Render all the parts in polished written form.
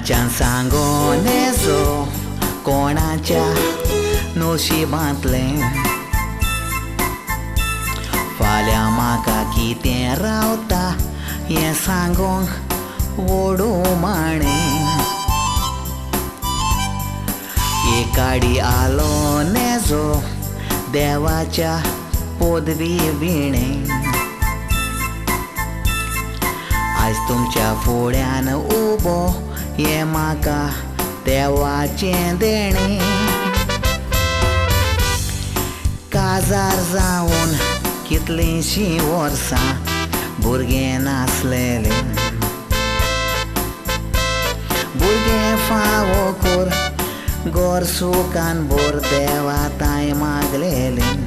कोणाच्यान सांगून येजो कोणाच्या नशिबांतलें फाल्यां म्हाका कितें रावता हें सांगूंक ओडू माणें एकाडी आलो नेजो देवाच्या पदवी विणें आज तुमच्या फुड्यान उबो हें म्हाका देवाचें देणें काजार जावन कितलींशीं वर्सां भुरगें नासलेलें भुरगें फावो कोर गोर सुखान भोर देवाताय मागलेलें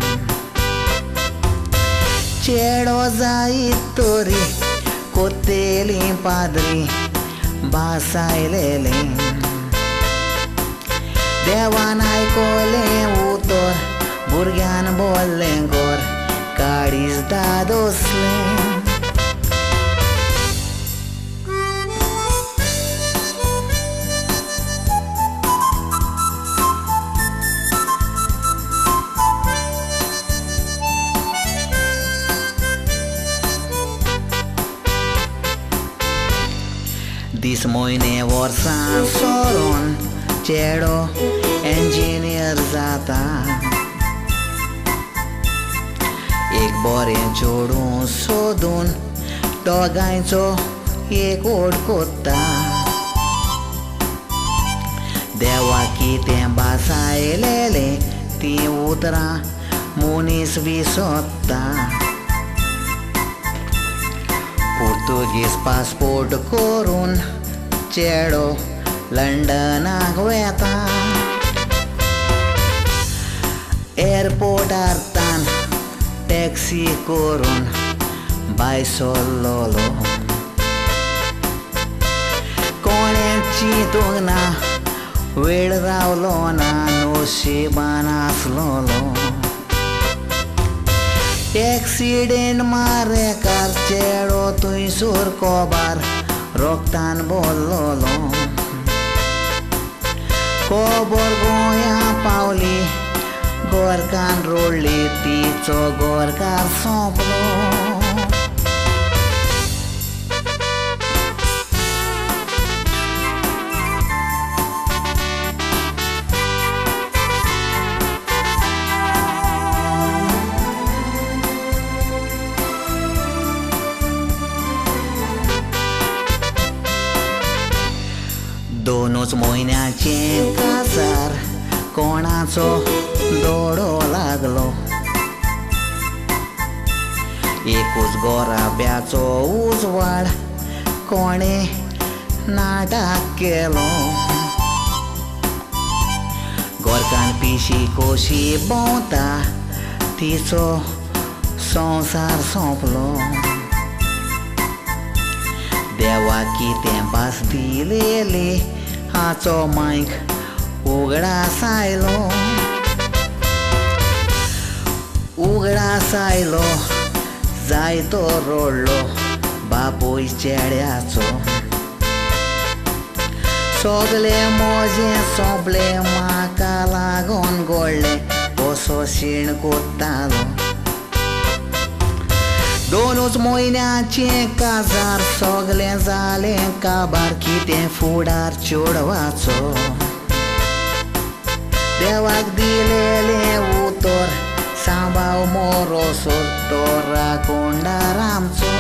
चेडो जायत तोरी कोतेली पाद्री भासायलेलें देवान आयकोलें उतर भुरग्यान बोल्लें गोर काळीज दादोसलें दीस म्हयने वर्सां सोरोन चेडो इंजिनियर जाता एक बरें चेडूं सोदून दोगांयचो एक ओड कोत्ता देवा कितें भासायलेलें तीं उतरां मनीस विसोत्ता पोर्तुगीज पासपोर्ट करून चेडो लंडनाक वेता एअरपोर्टार तान टॅक्सी करून भायर सरलोलो कोणें चिंतूंक ना वेळ रावलो ना नशिबान आसलोलो एक्सिडेंट मारेकार चेडो थंयसर कोबार रोगतान बोल्लोलो कोबर गोंयां पावली गोरकान रोडली तिचो गोरकार सोंपलो दोनूच म्हयन्याचें काजार कोणाचो दोडो लागलो एकूच गोराब्याचो उजवाड कोणें नाटक केलो गोरकान पिशी कोशी भोंवता तिचो संवसार सोंपलो देवा कितें भास दिलेली हाचो मायक उगडास आयलो जायतो रोडलो बापूय चेड्याचो सगलें मोजें सोंपलें म्हाका लागून घोडलें कसो शीण कोत्तालो दोनूच म्हयन्याचें काजार सगलें जालें काबार कितें फुडार चेडवाचो देवाक दिलेलें उतर सांबाळ मोरोसोर तो राखोंडार आमचो